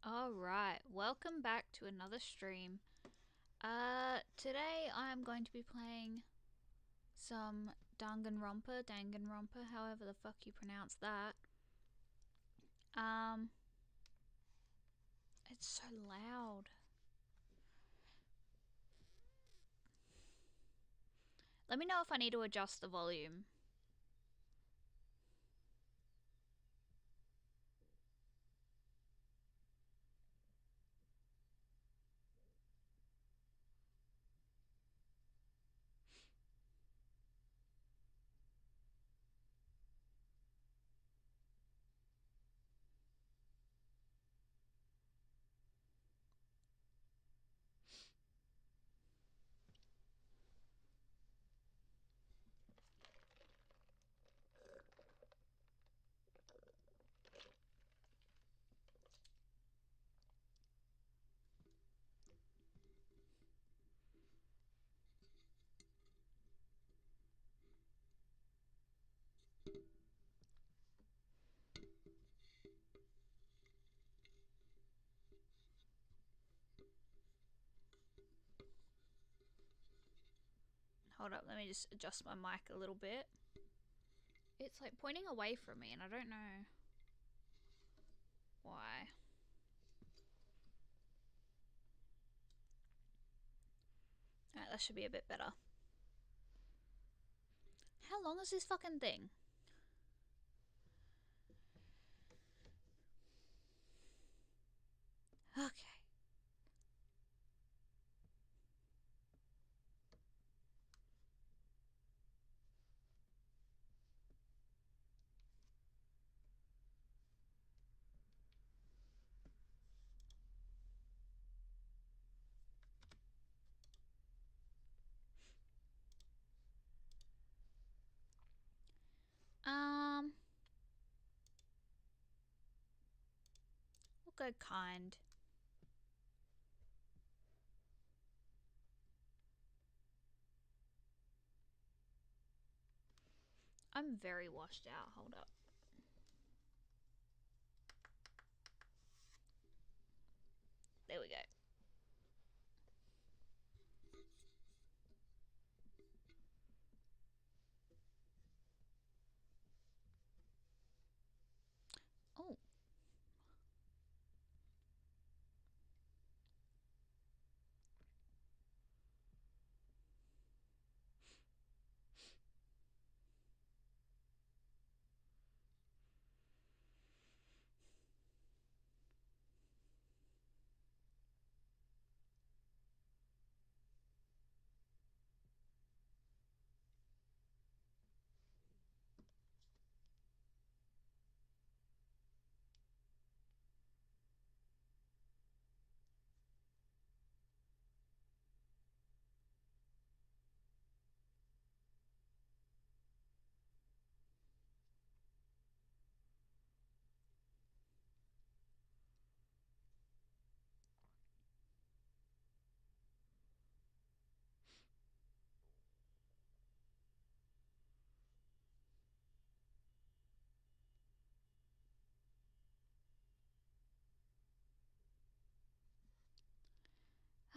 Alright, welcome back to another stream. Today I'm going to be playing some Danganronpa, however the fuck you pronounce that. It's so loud. Let me know if I need to adjust the volume. Hold up, let me just adjust my mic a little bit. It's like pointing away from me and I don't know why. Alright, that should be a bit better. How long is this fucking thing? Okay. We'll go kind. I'm very washed out. Hold up. There we go. Oh.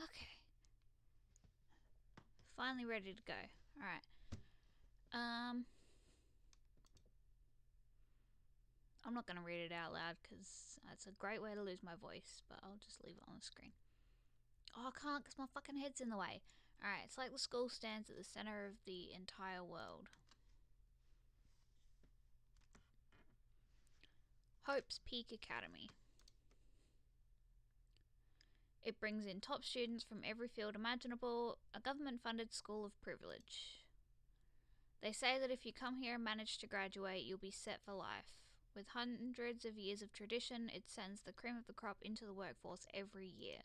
Okay. Finally ready to go. Alright. I'm not going to read it out loud because it's a great way to lose my voice, but I'll just leave it on the screen. Oh, I can't because my fucking head's in the way. Alright, it's like the school stands at the center of the entire world. Hope's Peak Academy. It brings in top students from every field imaginable, a government-funded school of privilege. They say that if you come here and manage to graduate, you'll be set for life. With hundreds of years of tradition, it sends the cream of the crop into the workforce every year.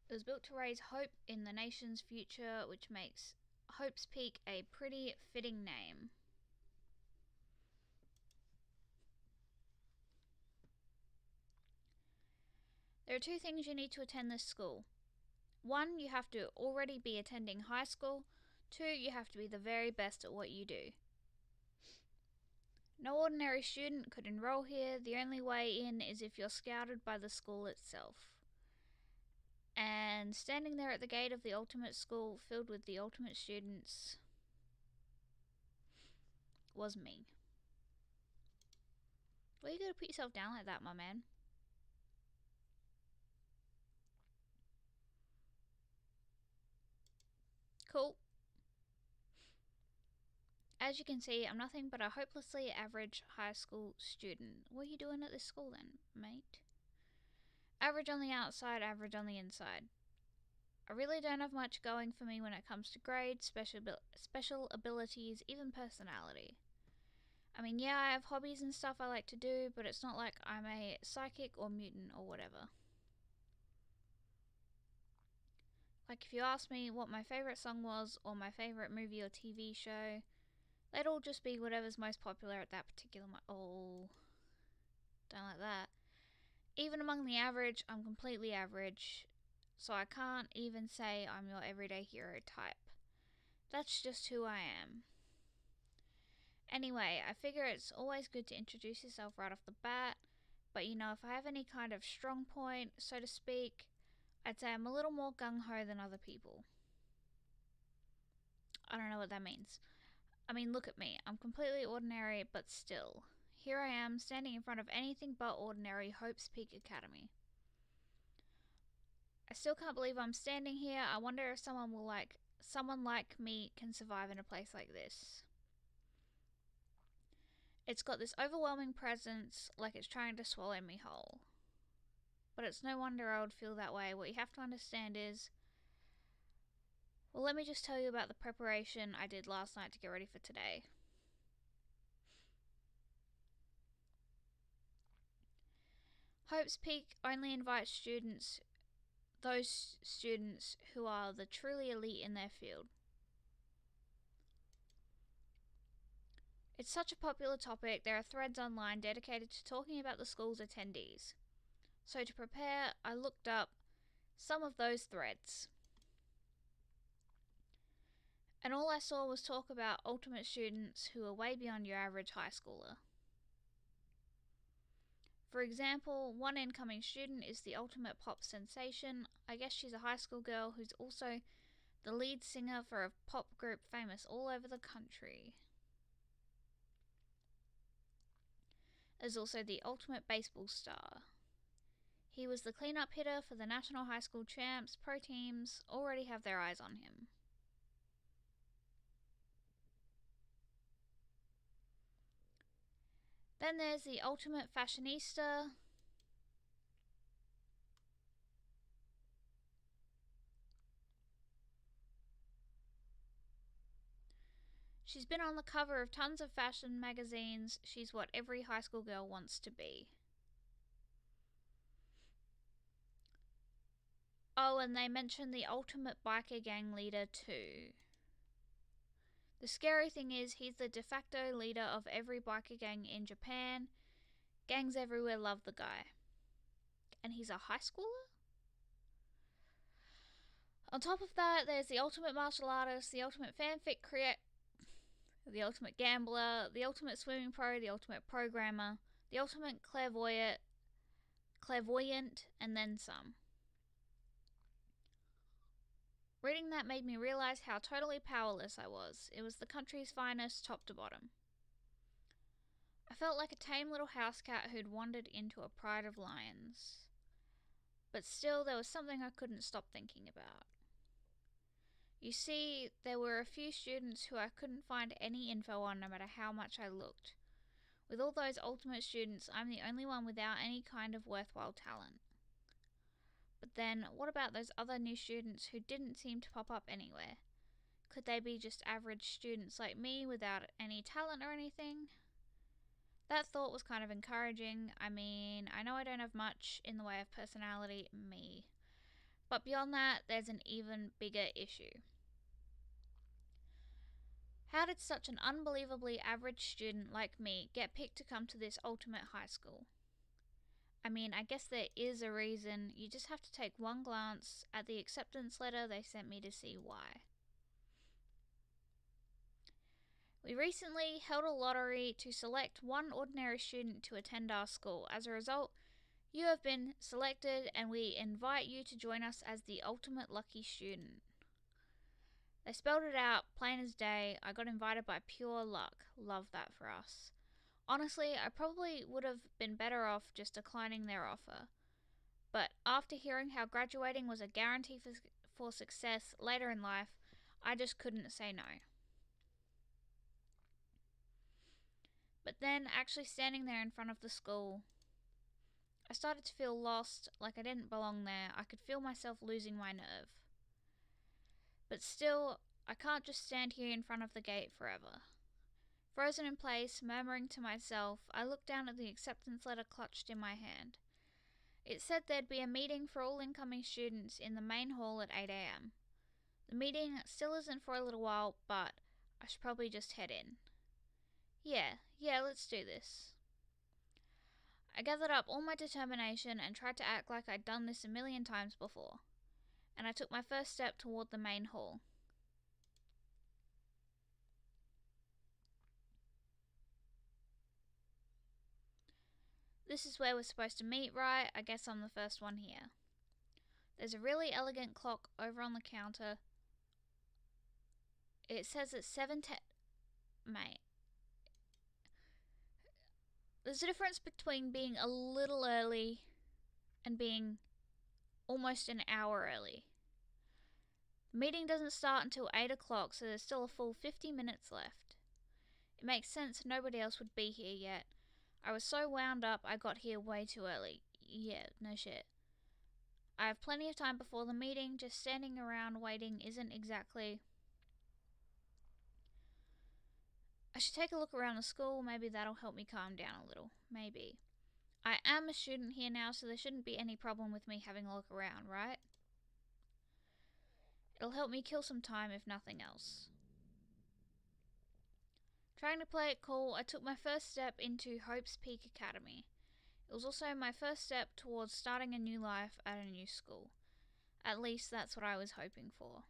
It was built to raise hope in the nation's future, which makes Hope's Peak a pretty fitting name. There are two things you need to attend this school. One, you have to already be attending high school. Two, you have to be the very best at what you do. No ordinary student could enroll here. The only way in is if you're scouted by the school itself. And standing there at the gate of the ultimate school filled with the ultimate students was me. Why you gotta put yourself down like that, my man? Cool. As you can see, I'm nothing but a hopelessly average high school student. What are you doing at this school then, mate? Average on the outside, average on the inside. I really don't have much going for me when it comes to grades, special abilities, even personality. I mean, yeah, I have hobbies and stuff I like to do, but it's not like I'm a psychic or mutant or whatever. Like, if you ask me what my favourite song was, or my favourite movie or TV show, they'd all just be whatever's most popular at that particular oh, don't like that. Even among the average, I'm completely average, so I can't even say I'm your everyday hero type. That's just who I am. Anyway, I figure it's always good to introduce yourself right off the bat, but you know, if I have any kind of strong point, so to speak, I'd say I'm a little more gung-ho than other people. I don't know what that means. I mean, look at me. I'm completely ordinary, but still. Here I am, standing in front of anything but ordinary Hope's Peak Academy. I still can't believe I'm standing here. I wonder if someone like me can survive in a place like this. It's got this overwhelming presence, like it's trying to swallow me whole. But it's no wonder I would feel that way. What you have to understand is, well, let me just tell you about the preparation I did last night to get ready for today. Hope's Peak only invites those students who are the truly elite in their field. It's such a popular topic, there are threads online dedicated to talking about the school's attendees. So to prepare, I looked up some of those threads. And all I saw was talk about ultimate students who are way beyond your average high schooler. For example, one incoming student is the ultimate pop sensation. I guess she's a high school girl who's also the lead singer for a pop group famous all over the country. There's also the ultimate baseball star. He was the cleanup hitter for the National High School Champs. Pro teams already have their eyes on him. Then there's the ultimate fashionista. She's been on the cover of tons of fashion magazines. She's what every high school girl wants to be. Oh, and they mentioned the ultimate biker gang leader too. The scary thing is, he's the de facto leader of every biker gang in Japan. Gangs everywhere love the guy. And he's a high schooler? On top of that, there's the ultimate martial artist, the ultimate fanfic creator, the ultimate gambler, the ultimate swimming pro, the ultimate programmer, the ultimate clairvoyant, and then some. Reading that made me realize how totally powerless I was. It was the country's finest, top to bottom. I felt like a tame little house cat who'd wandered into a pride of lions. But still, there was something I couldn't stop thinking about. You see, there were a few students who I couldn't find any info on no matter how much I looked. With all those ultimate students, I'm the only one without any kind of worthwhile talent. But then, what about those other new students who didn't seem to pop up anywhere? Could they be just average students like me without any talent or anything? That thought was kind of encouraging. I mean, I know I don't have much in the way of personality, me. But beyond that, there's an even bigger issue. How did such an unbelievably average student like me get picked to come to this ultimate high school? I mean, I guess there is a reason. You just have to take one glance at the acceptance letter they sent me to see why. We recently held a lottery to select one ordinary student to attend our school. As a result, you have been selected and we invite you to join us as the ultimate lucky student. They spelled it out plain as day. I got invited by pure luck. Love that for us. Honestly, I probably would have been better off just declining their offer. But after hearing how graduating was a guarantee for success later in life, I just couldn't say no. But then, actually standing there in front of the school, I started to feel lost, like I didn't belong there. I could feel myself losing my nerve. But still, I can't just stand here in front of the gate forever. Frozen in place, murmuring to myself, I looked down at the acceptance letter clutched in my hand. It said there'd be a meeting for all incoming students in the main hall at 8 a.m. The meeting still isn't for a little while, but I should probably just head in. Yeah, let's do this. I gathered up all my determination and tried to act like I'd done this a million times before, and I took my first step toward the main hall. This is where we're supposed to meet, right? I guess I'm the first one here. There's a really elegant clock over on the counter. It says it's 7:10. Mate. There's a difference between being a little early and being almost an hour early. The meeting doesn't start until 8 o'clock, so there's still a full 50 minutes left. It makes sense nobody else would be here yet. I was so wound up I got here way too early. Yeah, no shit. I have plenty of time before the meeting. Just standing around waiting isn't exactly... I should take a look around the school. Maybe that'll help me calm down a little. Maybe. I am a student here now, so there shouldn't be any problem with me having a look around, right? It'll help me kill some time if nothing else. Trying to play it cool, I took my first step into Hope's Peak Academy. It was also my first step towards starting a new life at a new school. At least that's what I was hoping for.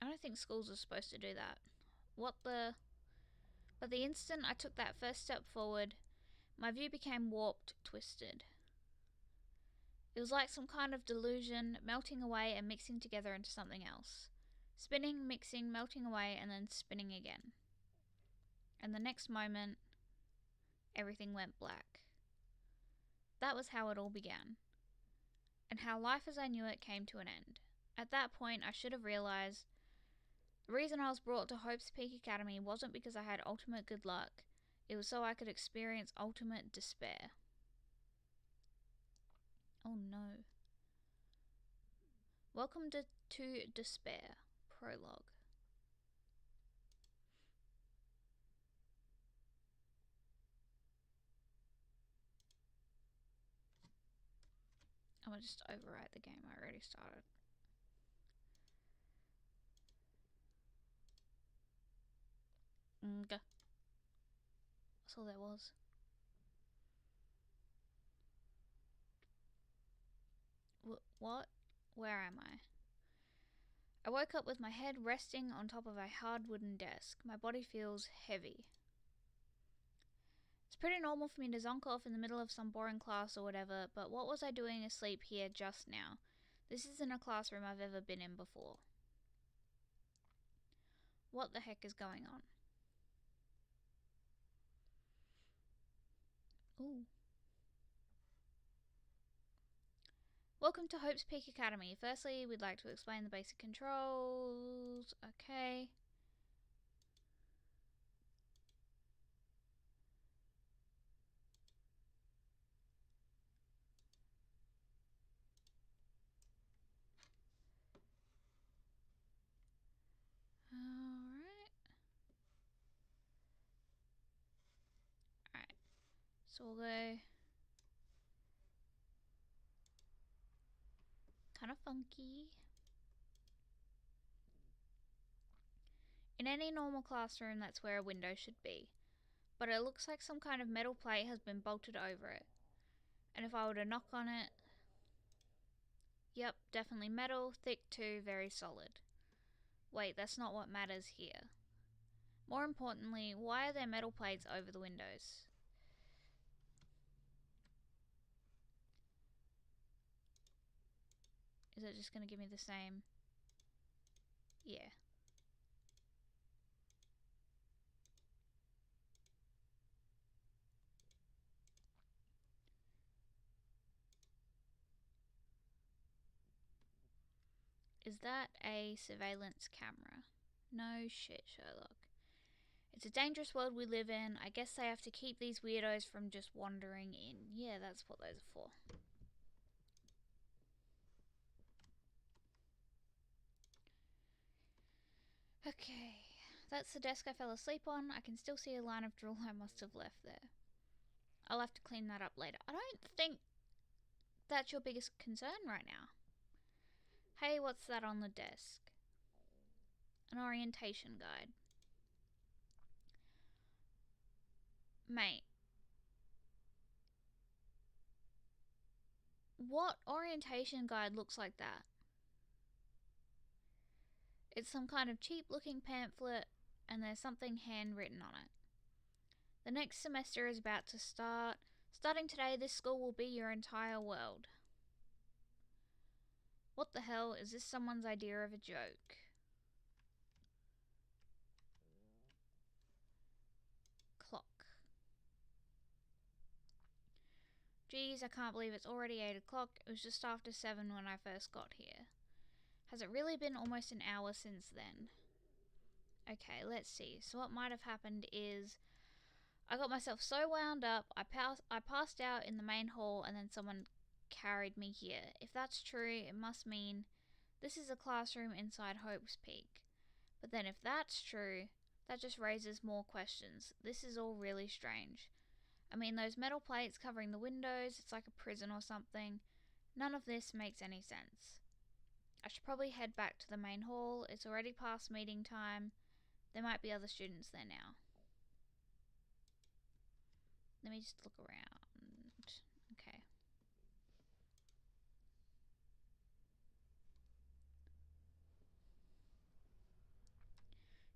I don't think schools are supposed to do that. But the instant I took that first step forward, my view became warped, twisted. It was like some kind of delusion melting away and mixing together into something else. Spinning, mixing, melting away, and then spinning again. And the next moment, everything went black. That was how it all began. And how life as I knew it came to an end. At that point, I should have realized the reason I was brought to Hope's Peak Academy wasn't because I had ultimate good luck. It was so I could experience ultimate despair. Oh no. Welcome to Despair. Prologue. I'm gonna just overwrite the game. I already started. That's all there was. What? Where am I? I woke up with my head resting on top of a hard wooden desk. My body feels heavy. It's pretty normal for me to zonk off in the middle of some boring class or whatever, but what was I doing asleep here just now? This isn't a classroom I've ever been in before. What the heck is going on? Ooh. Welcome to Hope's Peak Academy. Firstly, we'd like to explain the basic controls. Okay. Alright. So we'll go kind of funky. In any normal classroom, that's where a window should be. But it looks like some kind of metal plate has been bolted over it. And if I were to knock on it... Yep, definitely metal, thick too, very solid. Wait, that's not what matters here. More importantly, why are there metal plates over the windows? Is it just going to give me the same? Yeah. Is that a surveillance camera? No shit, Sherlock. It's a dangerous world we live in. I guess they have to keep these weirdos from just wandering in. Yeah, that's what those are for. Okay. That's the desk I fell asleep on. I can still see a line of drool I must have left there. I'll have to clean that up later. I don't think that's your biggest concern right now. Hey, what's that on the desk? An orientation guide. Mate. What orientation guide looks like that? It's some kind of cheap looking pamphlet and there's something handwritten on it. The next semester is about to start. Starting today, this school will be your entire world. What the hell? Is this someone's idea of a joke? Clock. Geez, I can't believe it's already 8 o'clock. It was just after 7 when I first got here. Has it really been almost an hour since then? Okay, let's see. So what might have happened is I got myself so wound up, I passed out in the main hall and then someone carried me here. If that's true, it must mean this is a classroom inside Hope's Peak. But then if that's true, that just raises more questions. This is all really strange. I mean, those metal plates covering the windows, it's like a prison or something. None of this makes any sense. I should probably head back to the main hall. It's already past meeting time. There might be other students there now. Let me just look around. Okay.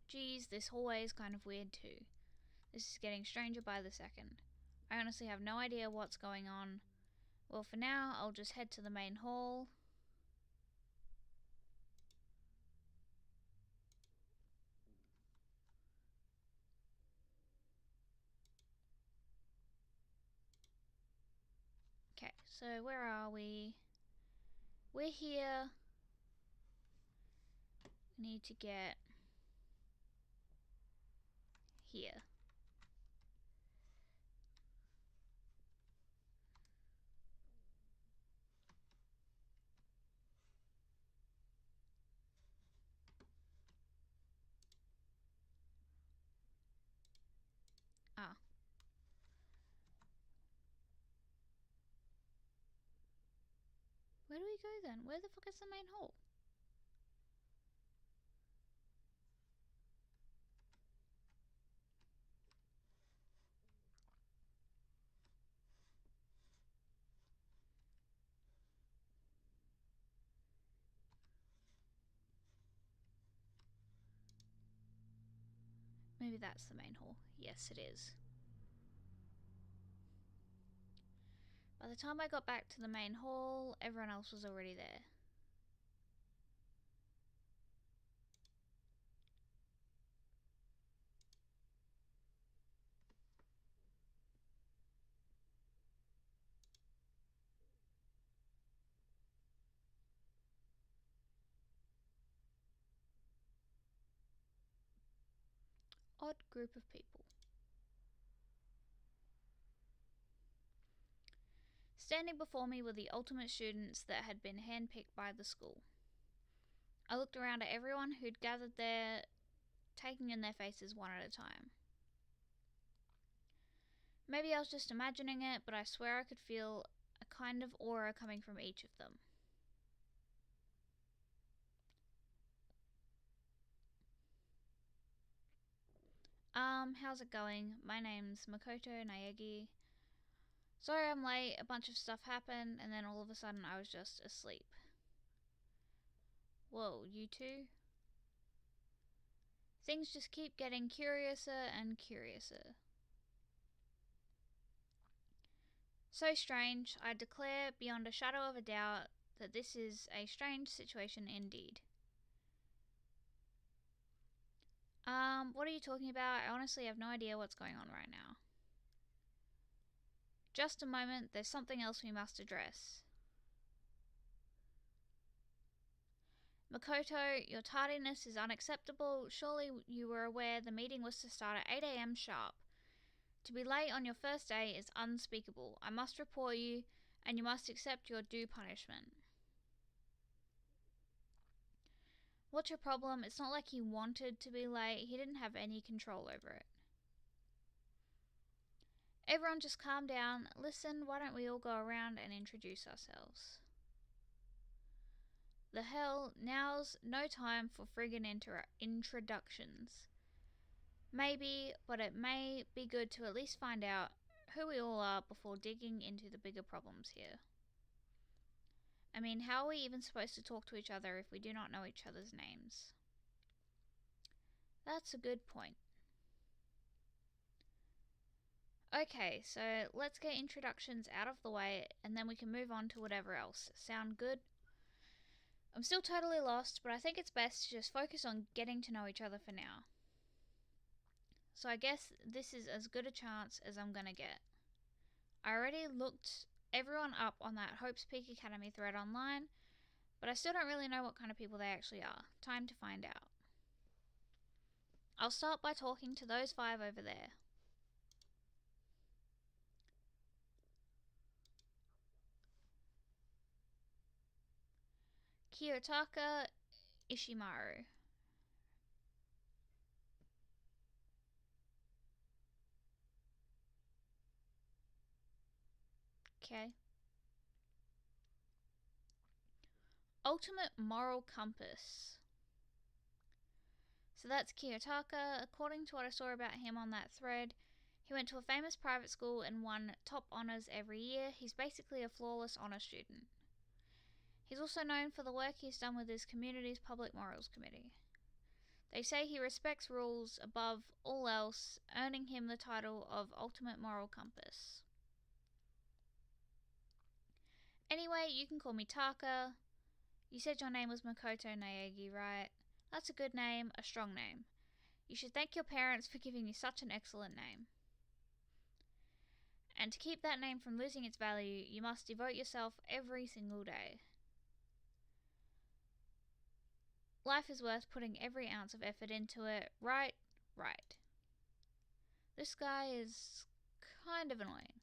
Geez, this hallway is kind of weird too. This is getting stranger by the second. I honestly have no idea what's going on. Well, for now, I'll just head to the main hall. Okay, so where are we? We're here. Need to get here. Ah. Where do we go then? Where the fuck is the main hall? Maybe that's the main hall. Yes, it is. By the time I got back to the main hall, everyone else was already there. Odd group of people. Standing before me were the ultimate students that had been handpicked by the school. I looked around at everyone who'd gathered there, taking in their faces one at a time. Maybe I was just imagining it, but I swear I could feel a kind of aura coming from each of them. How's it going? My name's Makoto Naegi. Sorry I'm late, a bunch of stuff happened, and then all of a sudden I was just asleep. Whoa, you two? Things just keep getting curiouser and curiouser. So strange, I declare beyond a shadow of a doubt that this is a strange situation indeed. What are you talking about? I honestly have no idea what's going on right now. Just a moment, there's something else we must address. Makoto, your tardiness is unacceptable. Surely you were aware the meeting was to start at 8 a.m. sharp. To be late on your first day is unspeakable. I must report you, and you must accept your due punishment. What's your problem? It's not like he wanted to be late. He didn't have any control over it. Everyone just calm down. Listen, why don't we all go around and introduce ourselves? The hell, now's no time for friggin' introductions. Maybe, but it may be good to at least find out who we all are before digging into the bigger problems here. I mean, how are we even supposed to talk to each other if we do not know each other's names? That's a good point. Okay, so let's get introductions out of the way and then we can move on to whatever else. Sound good? I'm still totally lost, but I think it's best to just focus on getting to know each other for now. So I guess this is as good a chance as I'm gonna get. I already looked everyone up on that Hope's Peak Academy thread online, but I still don't really know what kind of people they actually are. Time to find out. I'll start by talking to those 5 over there. Kiyotaka Ishimaru. Okay. Ultimate Moral Compass. So that's Kiyotaka. According to what I saw about him on that thread, he went to a famous private school and won top honours every year. He's basically a flawless honour student. He's also known for the work he's done with his community's Public Morals Committee. They say he respects rules above all else, earning him the title of Ultimate Moral Compass. Anyway, you can call me Taka. You said your name was Makoto Naegi, right? That's a good name, a strong name. You should thank your parents for giving you such an excellent name. And to keep that name from losing its value, you must devote yourself every single day. Life is worth putting every ounce of effort into it. Right. This guy is kind of annoying.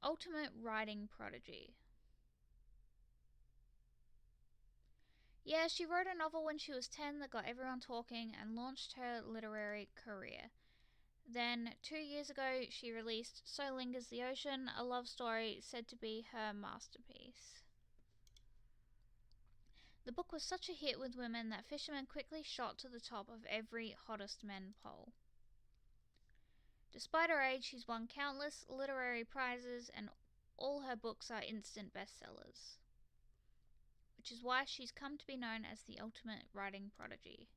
Ultimate writing prodigy. Yeah, she wrote a novel when she was 10 that got everyone talking and launched her literary career. Then, 2 years ago, she released So Lingers the Ocean, a love story said to be her masterpiece. The book was such a hit with women that Fisherman quickly shot to the top of every hottest men poll. Despite her age, she's won countless literary prizes and all her books are instant bestsellers, which is why she's come to be known as the ultimate writing prodigy.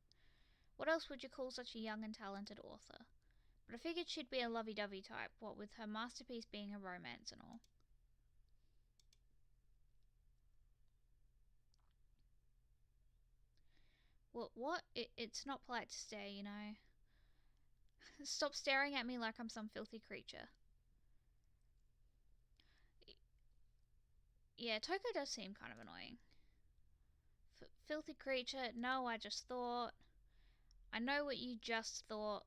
What else would you call such a young and talented author? But I figured she'd be a lovey-dovey type, what with her masterpiece being a romance and all. What? It's not polite to stare, you know. Stop staring at me like I'm some filthy creature. Yeah, Toko does seem kind of annoying. Filthy creature, no, I just thought. I know what you just thought.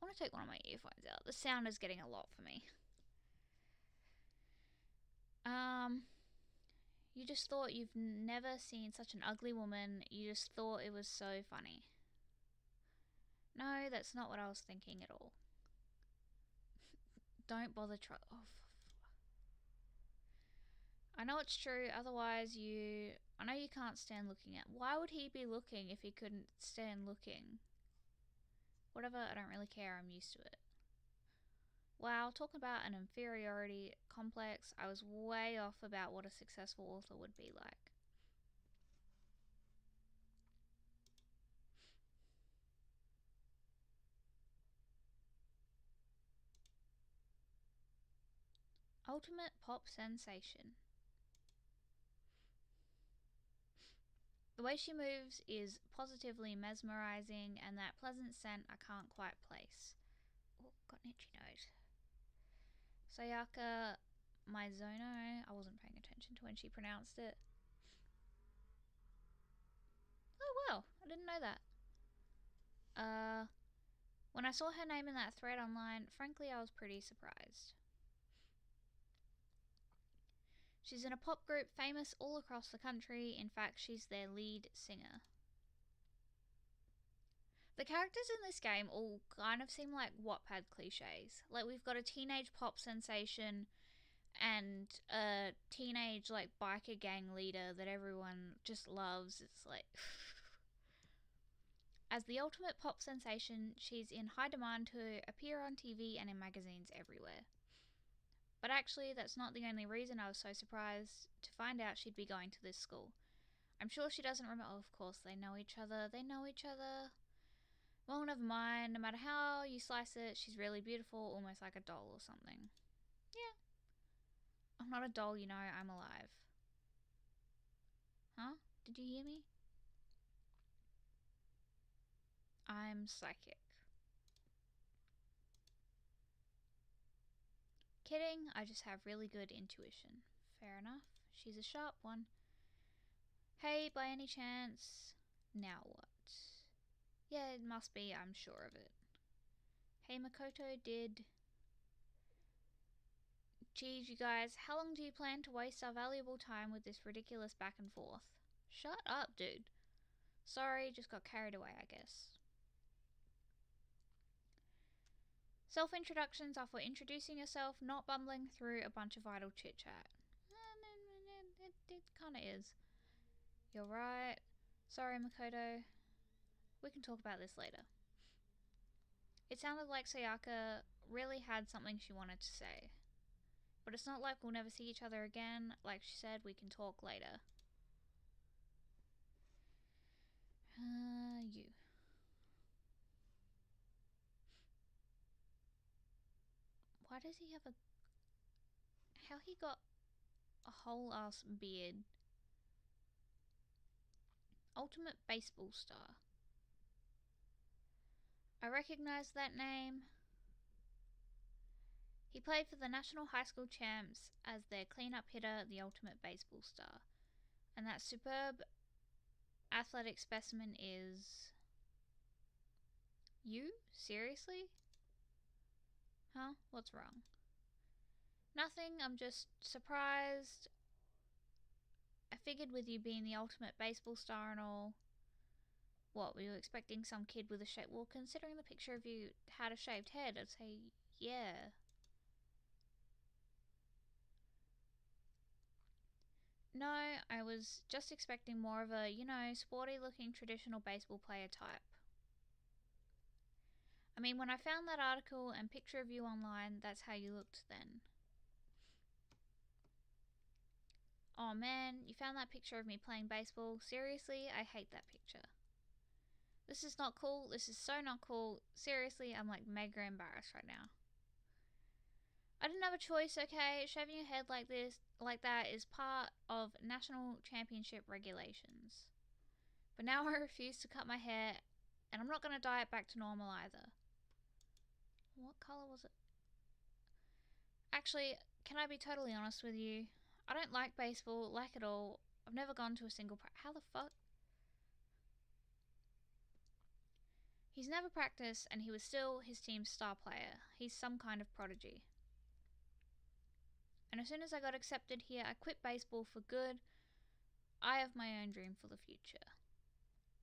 I want to take one of my earphones out. The sound is getting a lot for me. You just thought you've never seen such an ugly woman. You just thought it was so funny. No, that's not what I was thinking at all. Don't bother I know it's true, otherwise I know you can't stand looking at. Why would he be looking if he couldn't stand looking? Whatever, I don't really care, I'm used to it. Wow, talking about an inferiority complex, I was way off about what a successful author would be like. Ultimate pop sensation. The way she moves is positively mesmerizing, and that pleasant scent I can't quite place. Oh, got an itchy nose. Sayaka Mizono. I wasn't paying attention to when she pronounced it. Oh wow, I didn't know that. When I saw her name in that thread online, frankly, I was pretty surprised. She's in a pop group famous all across the country. In fact, she's their lead singer. The characters in this game all kind of seem like Wattpad cliches. Like, we've got a teenage pop sensation and a teenage, like, biker gang leader that everyone just loves. It's like... As the ultimate pop sensation, she's in high demand to appear on TV and in magazines everywhere. But actually, that's not the only reason I was so surprised to find out she'd be going to this school. I'm sure she doesn't remember. Oh, of course, they know each other. They know each other. Well, never mind. No matter how you slice it, she's really beautiful, almost like a doll or something. Yeah. I'm not a doll, you know. I'm alive. Huh? Did you hear me? I'm psychic. Kidding, I just have really good intuition. Fair enough. She's a sharp one. Hey, by any chance... Now what? Yeah, it must be, I'm sure of it. Hey, Makoto did... Geez, you guys, how long do you plan to waste our valuable time with this ridiculous back and forth? Shut up, dude. Sorry, just got carried away, I guess. Self-introductions are for introducing yourself, not bumbling through a bunch of idle chit-chat. It kinda is. You're right. Sorry, Makoto. We can talk about this later. It sounded like Sayaka really had something she wanted to say. But it's not like we'll never see each other again. Like she said, we can talk later. You. Why does he have a... How he got a whole ass beard? Ultimate baseball star. I recognize that name. He played for the National High School Champs as their cleanup hitter, the ultimate baseball star. And that superb athletic specimen is... You? Seriously? Huh? What's wrong? Nothing, I'm just surprised. I figured with you being the ultimate baseball star and all... What, were you expecting some kid with a shaved... Well, considering the picture of you had a shaved head, I'd say, yeah. No, I was just expecting more of a, sporty looking traditional baseball player type. I mean, when I found that article and picture of you online, that's how you looked then. Oh man, you found that picture of me playing baseball? Seriously, I hate that picture. This is not cool. This is so not cool. Seriously, I'm like mega embarrassed right now. I didn't have a choice, okay? Shaving your head like that is part of national championship regulations. But now I refuse to cut my hair, and I'm not going to dye it back to normal either. What colour was it? Actually, can I be totally honest with you? I don't like baseball, like at all. I've never gone to a single how the fuck? He's never practiced, and he was still his team's star player. He's some kind of prodigy. And as soon as I got accepted here, I quit baseball for good. I have my own dream for the future.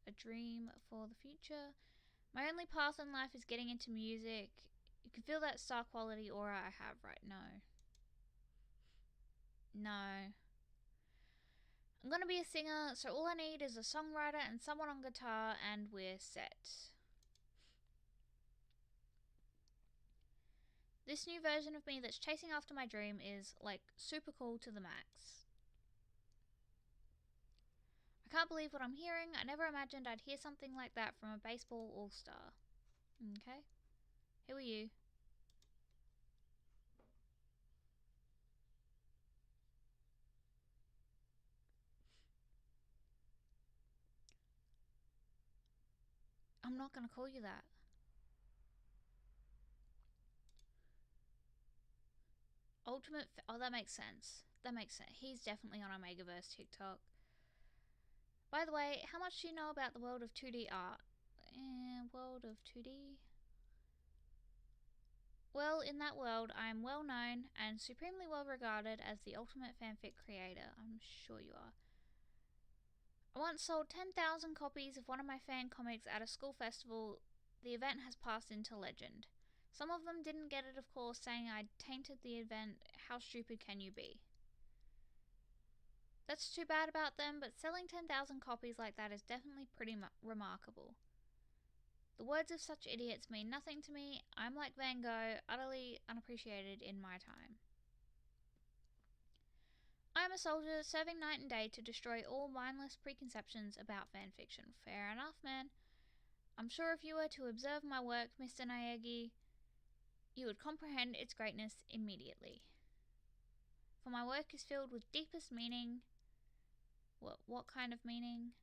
A dream for the future? My only path in life is getting into music. You can feel that star quality aura I have right now. No. I'm gonna be a singer, so all I need is a songwriter and someone on guitar, and we're set. This new version of me that's chasing after my dream is, like, super cool to the max. I can't believe what I'm hearing. I never imagined I'd hear something like that from a baseball all-star. Okay. Who are you? I'm not gonna call you that. Oh, that makes sense. That makes sense. He's definitely on Omegaverse TikTok. By the way, how much do you know about the world of 2D art? World of 2D? Well, in that world, I am well known and supremely well regarded as the ultimate fanfic creator. I'm sure you are. I once sold 10,000 copies of one of my fan comics at a school festival. The event has passed into legend. Some of them didn't get it, of course, saying I'd tainted the event. How stupid can you be? That's too bad about them, but selling 10,000 copies like that is definitely pretty remarkable. The words of such idiots mean nothing to me. I'm like Van Gogh, utterly unappreciated in my time. I am a soldier serving night and day to destroy all mindless preconceptions about fanfiction. Fair enough, man. I'm sure if you were to observe my work, Mr. Naegi, you would comprehend its greatness immediately. For my work is filled with deepest meaning. What kind of meaning?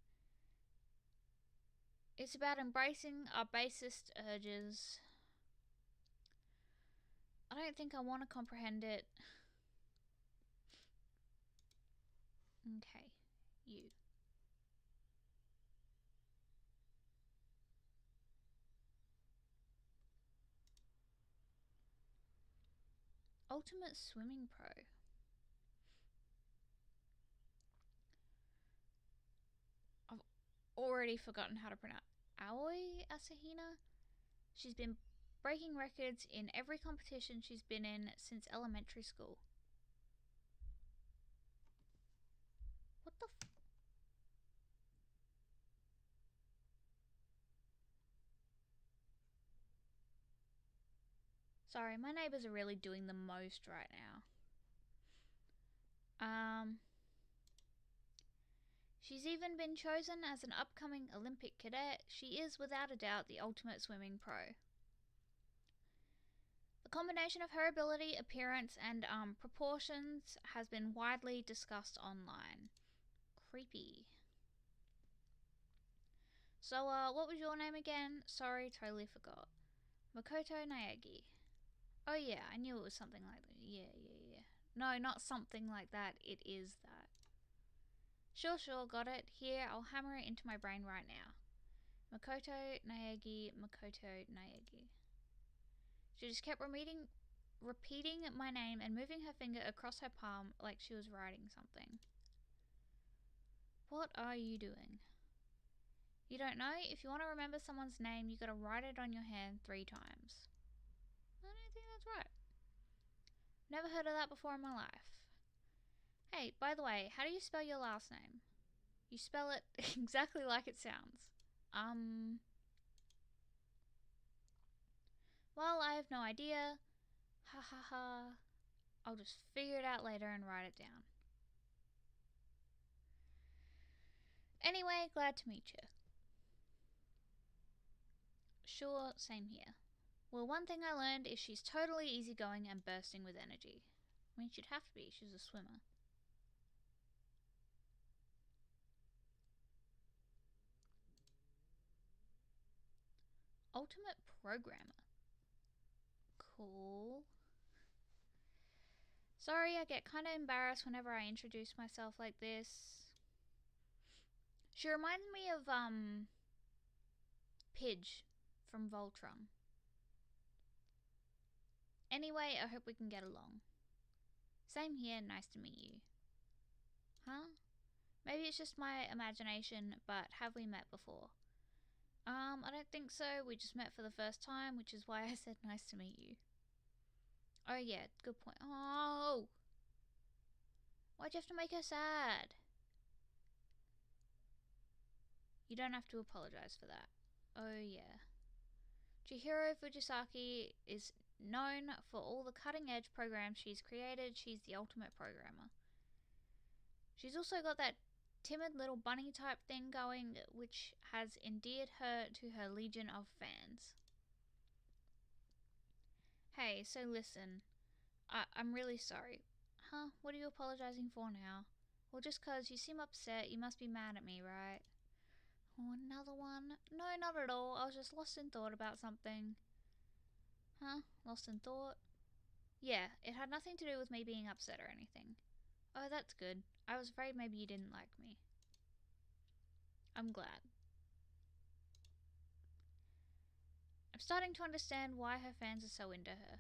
It's about embracing our basest urges. I don't think I want to comprehend it. Okay, you. Ultimate Swimming Pro. I've already forgotten how to pronounce Aoi Asahina. She's been breaking records in every competition she's been in since elementary school. What the f- Sorry, my neighbors are really doing the most right now. She's even been chosen as an upcoming Olympic cadet. She is without a doubt the ultimate swimming pro. The combination of her ability, appearance, and proportions has been widely discussed online. Creepy. So, what was your name again? Sorry, totally forgot. Makoto Naegi. Oh yeah, I knew it was something like that. Yeah. No, not something like that. It is that. Sure, got it. Here, I'll hammer it into my brain right now. Makoto Naegi. She just kept repeating my name and moving her finger across her palm like she was writing something. What are you doing? You don't know? If you want to remember someone's name, you gotta write it on your hand 3 times. I don't think that's right. Never heard of that before in my life. Hey, by the way, how do you spell your last name? You spell it exactly like it sounds. Well, I have no idea. Ha ha ha. I'll just figure it out later and write it down. Anyway, glad to meet you. Sure, same here. Well, one thing I learned is she's totally easygoing and bursting with energy. I mean, she'd have to be. She's a swimmer. Ultimate programmer. Cool. Sorry, I get kind of embarrassed whenever I introduce myself like this. She reminds me of, Pidge from Voltron. Anyway, I hope we can get along. Same here, nice to meet you. Huh? Maybe it's just my imagination, but have we met before? I don't think so. We just met for the first time, which is why I said nice to meet you. Oh yeah, good point. Oh! Why'd you have to make her sad? You don't have to apologize for that. Oh yeah. Chihiro Fujisaki is Known for all the cutting edge programs she's created, she's the ultimate programmer. She's also got that timid little bunny type thing going, which has endeared her to her legion of fans. Hey, so listen, I'm really sorry. Huh? What are you apologizing for now? Well, just 'cause you seem upset, you must be mad at me, right? Oh, another one? No, not at all. I was just lost in thought about something. Huh? Lost in thought? Yeah, it had nothing to do with me being upset or anything. Oh, that's good. I was afraid maybe you didn't like me. I'm glad. I'm starting to understand why her fans are so into her.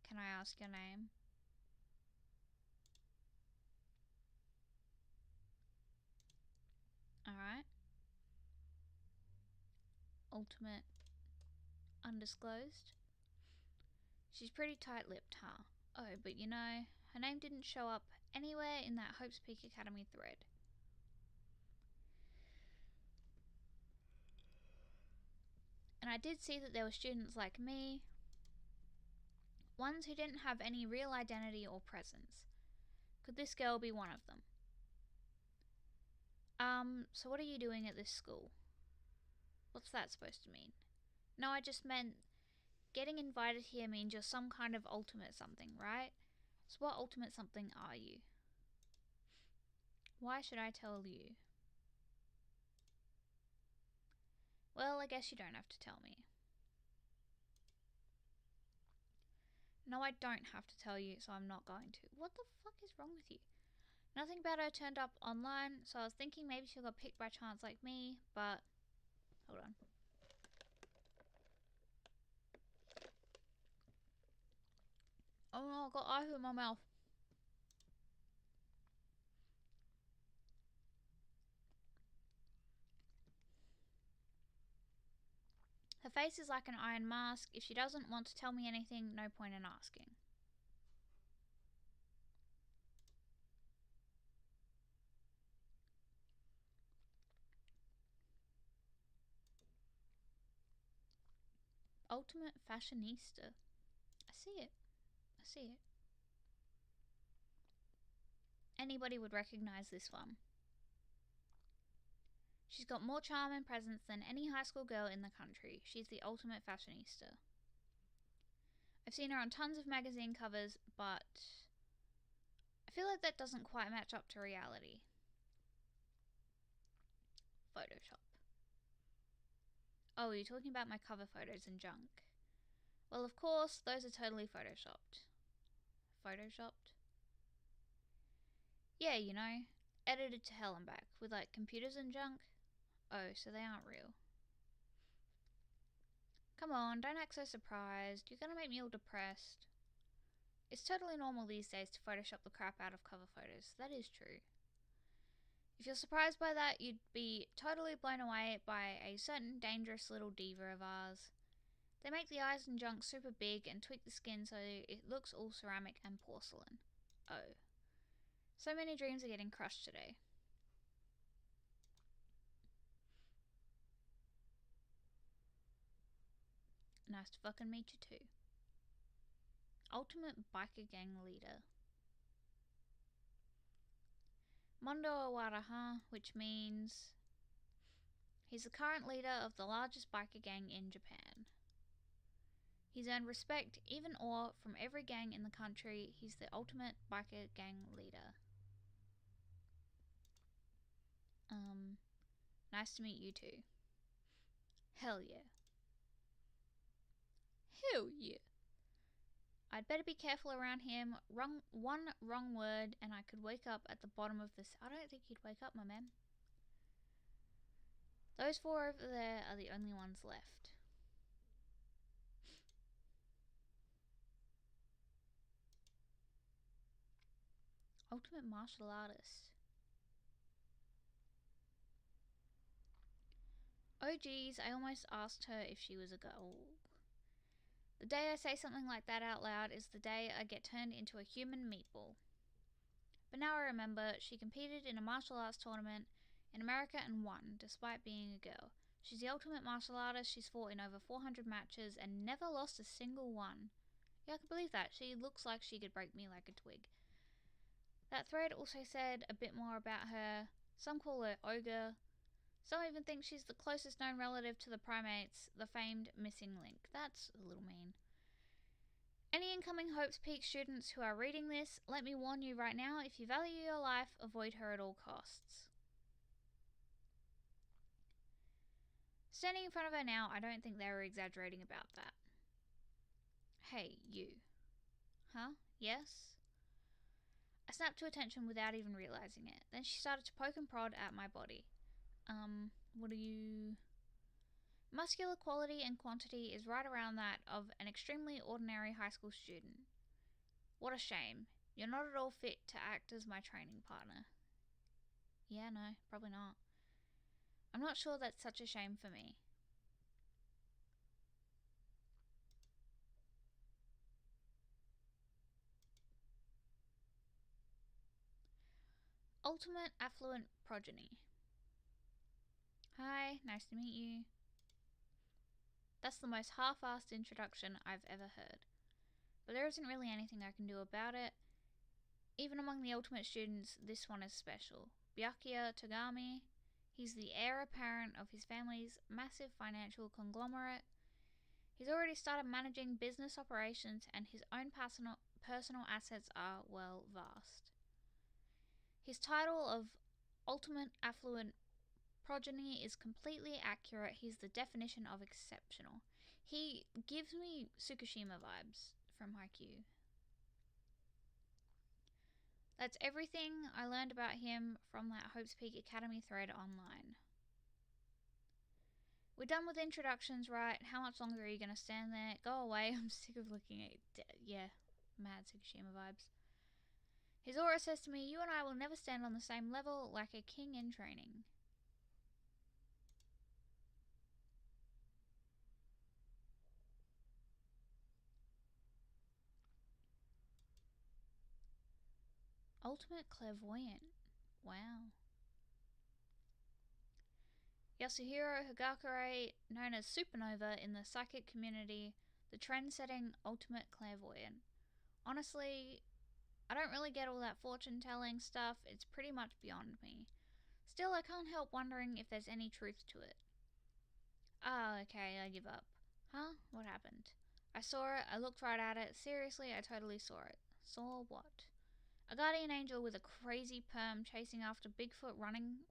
Can I ask your name? Alright. Ultimate undisclosed. She's pretty tight-lipped, huh? Oh, but you know, her name didn't show up anywhere in that Hope's Peak Academy thread. And I did see that there were students like me, ones who didn't have any real identity or presence. Could this girl be one of them? So what are you doing at this school? What's that supposed to mean? No, I just meant getting invited here means you're some kind of ultimate something, right? So what ultimate something are you? Why should I tell you? Well, I guess you don't have to tell me. No, I don't have to tell you, so I'm not going to. What the fuck is wrong with you? Nothing about her turned up online, so I was thinking maybe she got picked by chance like me, but... Hold on. Oh no, I got ice in my mouth. Her face is like an iron mask. If she doesn't want to tell me anything, no point in asking. Ultimate fashionista. I see it. I see it. Anybody would recognize this one. She's got more charm and presence than any high school girl in the country. She's the ultimate fashionista. I've seen her on tons of magazine covers, but I feel like that doesn't quite match up to reality. Photoshop. Oh, you're talking about my cover photos and junk. Well, of course, those are totally photoshopped. Photoshopped? Yeah, you know, edited to hell and back, with like computers and junk. Oh, so they aren't real. Come on, don't act so surprised. You're gonna make me all depressed. It's totally normal these days to Photoshop the crap out of cover photos. That is true. If you're surprised by that, you'd be totally blown away by a certain dangerous little diva of ours. They make the eyes and junk super big and tweak the skin so it looks all ceramic and porcelain. Oh. So many dreams are getting crushed today. Nice to fucking meet you too. Ultimate biker gang leader. Mondo Awara, huh? Which means he's the current leader of the largest biker gang in Japan. He's earned respect, even awe, from every gang in the country. He's the ultimate biker gang leader. Nice to meet you too. Hell yeah. Hell yeah. I'd better be careful around him. One wrong word and I could wake up at the bottom of this. I don't think he'd wake up, my man. Those four over there are the only ones left. Ultimate martial artist. Oh geez, I almost asked her if she was a girl. The day I say something like that out loud is the day I get turned into a human meatball. But now I remember she competed in a martial arts tournament in America and won, despite being a girl. She's the ultimate martial artist. She's fought in over 400 matches and never lost a single one. Yeah, I can believe that. She looks like she could break me like a twig. That thread also said a bit more about her. Some call her ogre. Some even think she's the closest known relative to the primates, the famed missing link. That's a little mean. Any incoming Hope's Peak students who are reading this, let me warn you right now, if you value your life, avoid her at all costs. Standing in front of her now, I don't think they were exaggerating about that. Hey, you. Huh? Yes? I snapped to attention without even realizing it. Then she started to poke and prod at my body. What are you... Muscular quality and quantity is right around that of an extremely ordinary high school student. What a shame. You're not at all fit to act as my training partner. Yeah, no, probably not. I'm not sure that's such a shame for me. Ultimate affluent progeny. Hi, nice to meet you. That's the most half-assed introduction I've ever heard. But there isn't really anything I can do about it. Even among the ultimate students, this one is special. Byakuya Togami. He's the heir apparent of his family's massive financial conglomerate. He's already started managing business operations, and his own personal assets are, well, vast. His title of ultimate affluent progeny is completely accurate. He's the definition of exceptional. He gives me Tsukushima vibes from Haikyuu. That's everything I learned about him from that Hope's Peak Academy thread online. We're done with introductions, right? How much longer are you going to stand there? Go away, I'm sick of looking at mad Tsukushima vibes. His aura says to me, you and I will never stand on the same level, like a king in training. Ultimate clairvoyant. Wow. Yasuhiro Higakure, known as Supernova in the psychic community, the trend-setting ultimate clairvoyant. Honestly, I don't really get all that fortune-telling stuff. It's pretty much beyond me. Still, I can't help wondering if there's any truth to it. Ah, okay, I give up. Huh? What happened? I saw it, I looked right at it. Seriously, I totally saw it. Saw what? A guardian angel with a crazy perm chasing after Bigfoot, running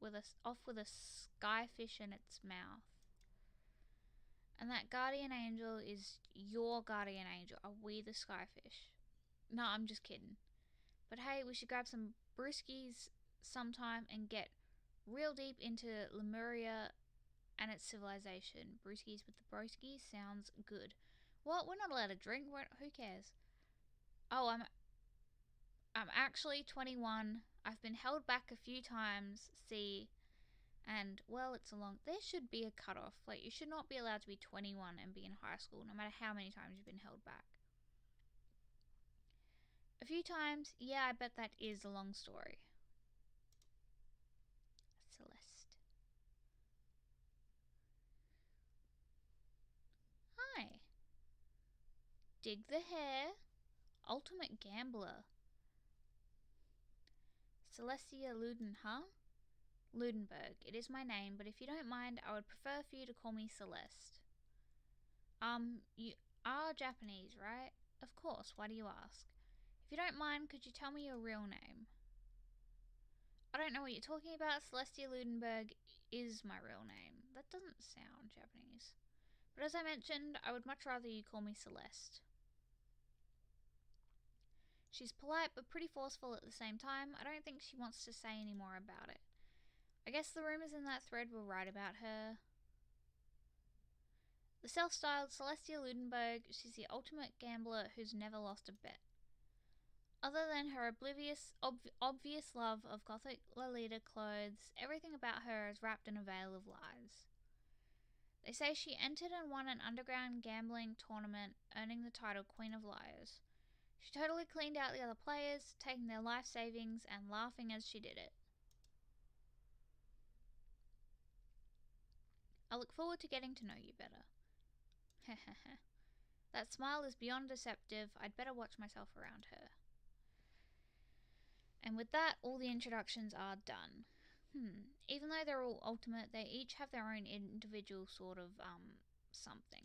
off with a skyfish in its mouth. And that guardian angel is your guardian angel. Are we the skyfish? No, I'm just kidding. But hey, we should grab some brewskis sometime and get real deep into Lemuria and its civilization. Brewskis with the broskies sounds good. What? We're not allowed to drink? Who cares? Oh, I'm actually 21. I've been held back a few times, see, and, well, there should be a cutoff. Like, you should not be allowed to be 21 and be in high school, no matter how many times you've been held back. A few times, yeah, I bet that is a long story. Celeste. Hi. Dig the hair. Ultimate gambler. Celestia Luden, huh? Ludenberg. It is my name, but if you don't mind, I would prefer for you to call me Celeste. You are Japanese, right? Of course, why do you ask? If you don't mind, could you tell me your real name? I don't know what you're talking about. Celestia Ludenberg is my real name. That doesn't sound Japanese. But as I mentioned, I would much rather you call me Celeste. She's polite but pretty forceful at the same time. I don't think she wants to say any more about it. I guess the rumours in that thread were right about her. The self-styled Celestia Ludenberg, she's the ultimate gambler who's never lost a bet. Other than her obvious love of gothic Lolita clothes, everything about her is wrapped in a veil of lies. They say she entered and won an underground gambling tournament, earning the title Queen of Liars. She totally cleaned out the other players, taking their life savings and laughing as she did it. I look forward to getting to know you better. Heh. That smile is beyond deceptive. I'd better watch myself around her. And with that, all the introductions are done. Even though they're all ultimate, they each have their own individual sort of, something.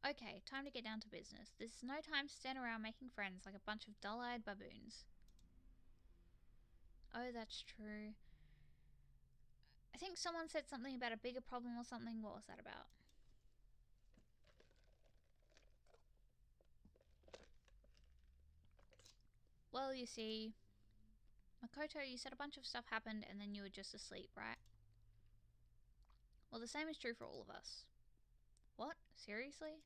Okay, time to get down to business. This is no time to stand around making friends like a bunch of dull-eyed baboons. Oh, that's true. I think someone said something about a bigger problem or something. What was that about? Well, you see, Makoto, you said a bunch of stuff happened and then you were just asleep, right? Well, the same is true for all of us. What? Seriously?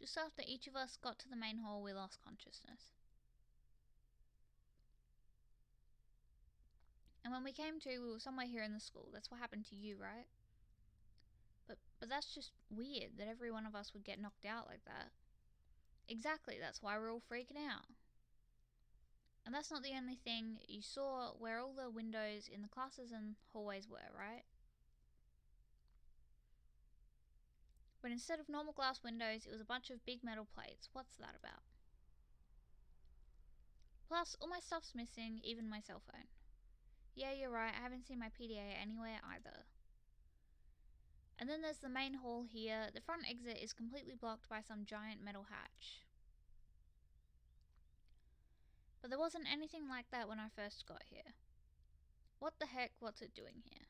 Just after each of us got to the main hall, we lost consciousness. And when we came to, we were somewhere here in the school. That's what happened to you, right? But that's just weird that every one of us would get knocked out like that. Exactly, that's why we're all freaking out. And that's not the only thing. You saw where all the windows in the classes and hallways were, right? But instead of normal glass windows, it was a bunch of big metal plates. What's that about? Plus, all my stuff's missing, even my cell phone. Yeah, you're right, I haven't seen my PDA anywhere either. And then there's the main hall here. The front exit is completely blocked by some giant metal hatch. But there wasn't anything like that when I first got here. What the heck, what's it doing here?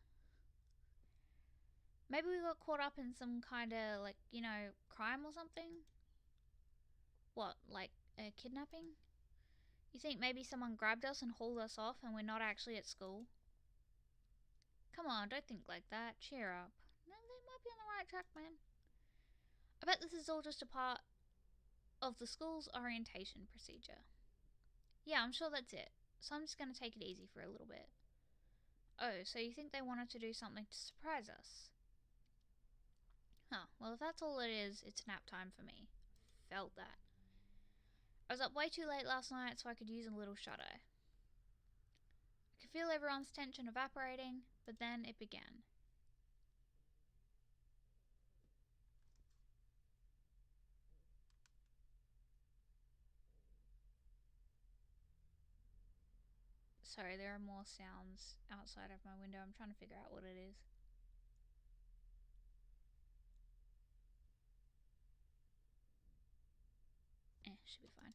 Maybe we got caught up in some kinda, crime or something? What, like a kidnapping? You think maybe someone grabbed us and hauled us off and we're not actually at school? Come on, don't think like that. Cheer up. No, they might be on the right track, man. I bet this is all just a part of the school's orientation procedure. Yeah, I'm sure that's it. So I'm just gonna take it easy for a little bit. Oh, so you think they wanted to do something to surprise us? Huh, well if that's all it is, it's nap time for me. Felt that. I was up way too late last night, so I could use a little shut-eye. I could feel everyone's tension evaporating, but then it began. Sorry, there are more sounds outside of my window. I'm trying to figure out what it is. Should be fine.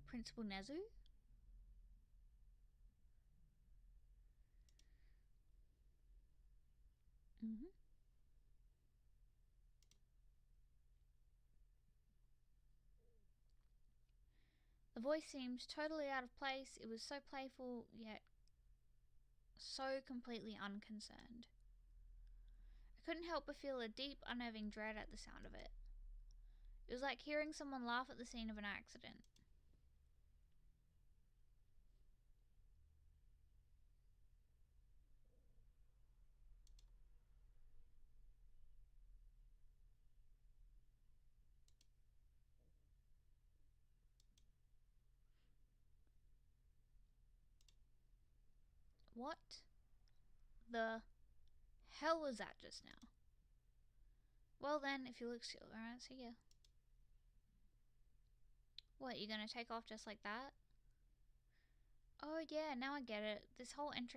Principal Nezu? Mm-hmm. The voice seemed totally out of place. It was so playful, yet so completely unconcerned. I couldn't help but feel a deep, unnerving dread at the sound of it. It was like hearing someone laugh at the scene of an accident. What the hell was that just now? Well then, if you look still, alright, see ya. What, you gonna take off just like that? Oh yeah, now I get it. This whole thing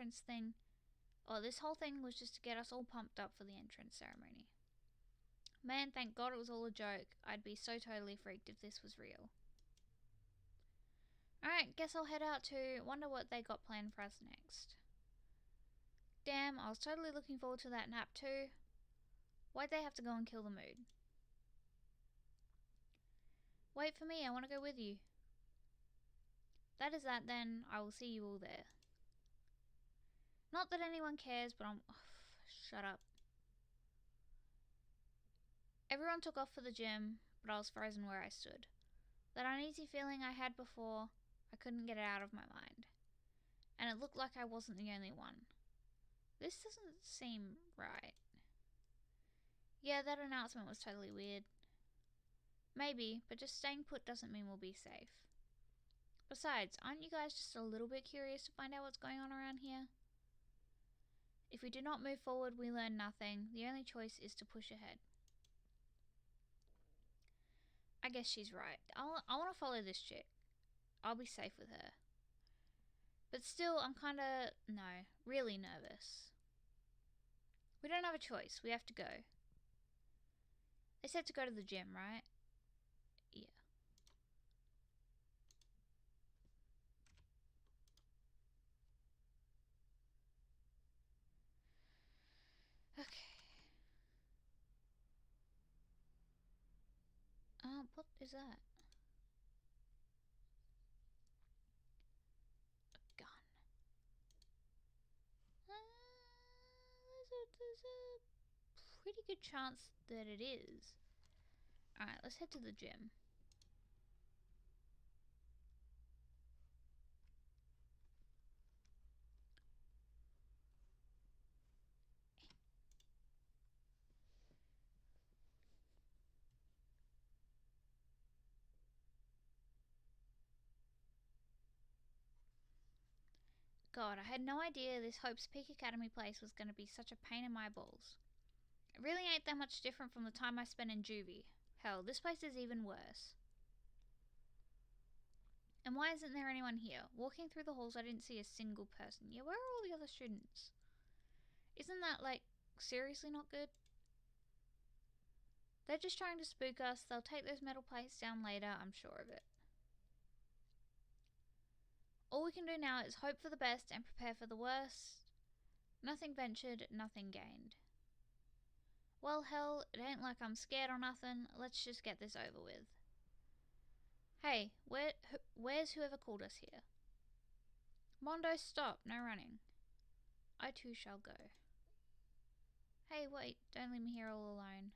was just to get us all pumped up for the entrance ceremony. Man, thank God it was all a joke. I'd be so totally freaked if this was real. Alright, guess I'll head out too. Wonder what they got planned for us next. Damn, I was totally looking forward to that nap too. Why'd they have to go and kill the mood? Wait for me, I want to go with you. That is that then, I will see you all there. Not that anyone cares, but shut up. Everyone took off for the gym, but I was frozen where I stood. That uneasy feeling I had before, I couldn't get it out of my mind. and it looked like I wasn't the only one. This doesn't seem right. Yeah, that announcement was totally weird. Maybe, but just staying put doesn't mean we'll be safe. Besides, aren't you guys just a little bit curious to find out what's going on around here? If we do not move forward, we learn nothing. The only choice is to push ahead. I guess she's right. I want to follow this chick. I'll be safe with her. But still, I'm kinda, really nervous. We don't have a choice. We have to go. They said to go to the gym, right? Yeah. Okay. What is that? A gun. There's a pretty good chance that it is. Alright, let's head to the gym. God, I had no idea this Hope's Peak Academy place was going to be such a pain in my balls. It really ain't that much different from the time I spent in juvie. Hell, this place is even worse. And why isn't there anyone here? Walking through the halls, I didn't see a single person. Yeah, where are all the other students? Isn't that, seriously not good? They're just trying to spook us. They'll take those metal plates down later, I'm sure of it. All we can do now is hope for the best and prepare for the worst. Nothing ventured, nothing gained. Well, hell, it ain't like I'm scared or nothing. Let's just get this over with. Hey, where's whoever called us here? Mondo, stop, no running. I too shall go. Hey, wait, don't leave me here all alone.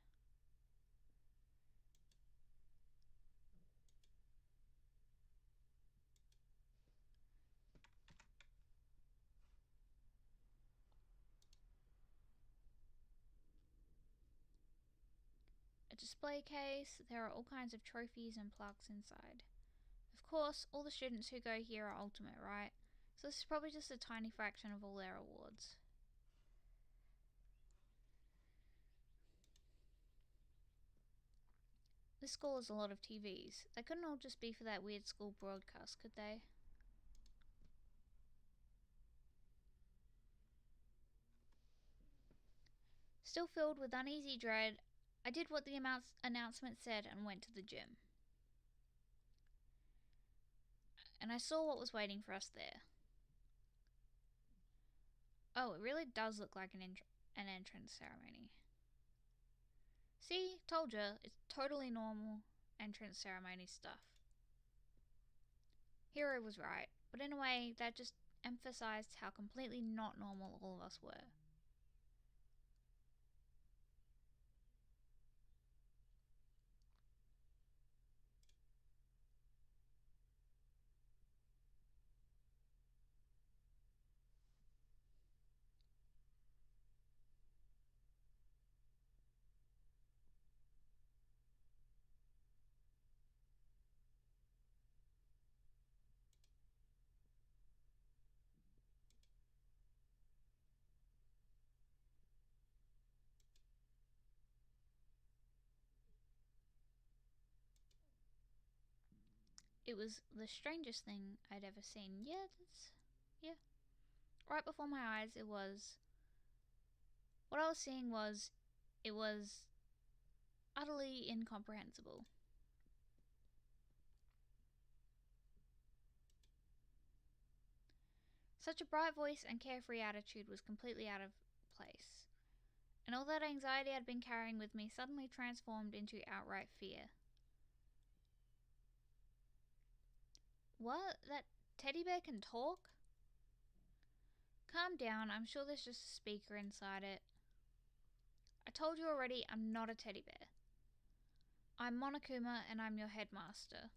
A display case, there are all kinds of trophies and plaques inside. Of course, all the students who go here are ultimate, right? So this is probably just a tiny fraction of all their awards. This school has a lot of TVs. They couldn't all just be for that weird school broadcast, could they? Still filled with uneasy dread, I did what the announcement said and went to the gym. And I saw what was waiting for us there. Oh, it really does look like an entrance ceremony. See, told ya, it's totally normal entrance ceremony stuff. Hero was right, but in a way, that just emphasized how completely not normal all of us were. It was the strangest thing I'd ever seen. Yeah. Right before my eyes, what I was seeing was, it was utterly incomprehensible. Such a bright voice and carefree attitude was completely out of place. And all that anxiety I'd been carrying with me suddenly transformed into outright fear. What? That teddy bear can talk? Calm down, I'm sure there's just a speaker inside it. I told you already, I'm not a teddy bear. I'm Monokuma and I'm your headmaster.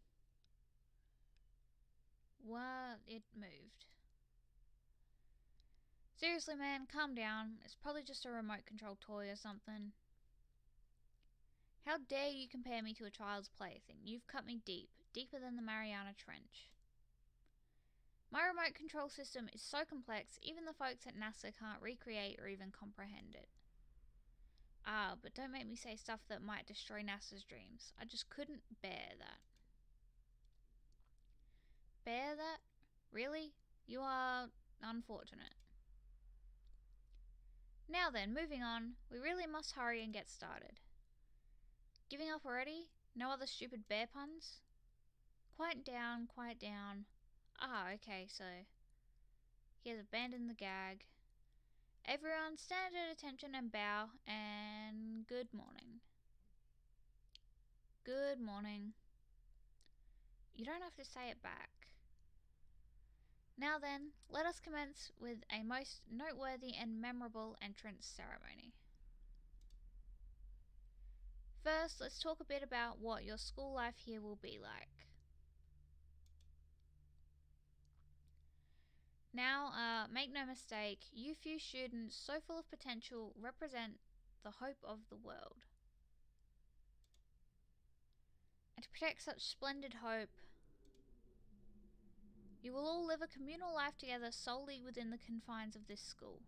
What? It moved. Seriously, man, calm down. It's probably just a remote control toy or something. How dare you compare me to a child's plaything? You've cut me deep, deeper than the Mariana Trench. My remote control system is so complex, even the folks at NASA can't recreate or even comprehend it. Ah, but don't make me say stuff that might destroy NASA's dreams. I just couldn't bear that. Bear that? Really? You are unfortunate. Now then, moving on, we really must hurry and get started. Giving up already? No other stupid bear puns? Quiet down, quiet down. Ah, okay, so he has abandoned the gag. Everyone stand at attention and bow, and good morning. Good morning. You don't have to say it back. Now then, let us commence with a most noteworthy and memorable entrance ceremony. First, let's talk a bit about what your school life here will be like. Now, make no mistake, you few students so full of potential represent the hope of the world. And to protect such splendid hope, you will all live a communal life together solely within the confines of this school.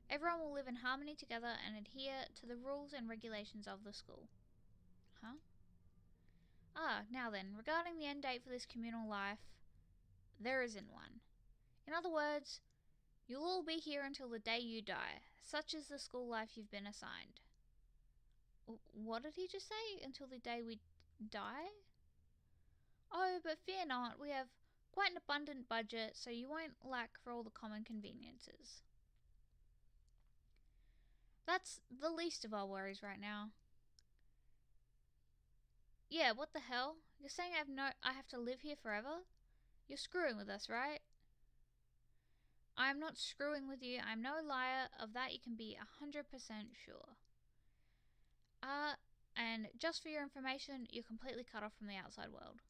Everyone will live in harmony together and adhere to the rules and regulations of the school. Huh? Ah, now then, regarding the end date for this communal life, there isn't one. In other words, you'll all be here until the day you die. Such is the school life you've been assigned. What did he just say? Until the day we die? Oh, but fear not, we have quite an abundant budget, so you won't lack for all the common conveniences. That's the least of our worries right now. Yeah, what the hell? You're saying I have to live here forever? You're screwing with us, right? I'm not screwing with you. I'm no liar. Of that you can be 100% sure. And just for your information, you're completely cut off from the outside world.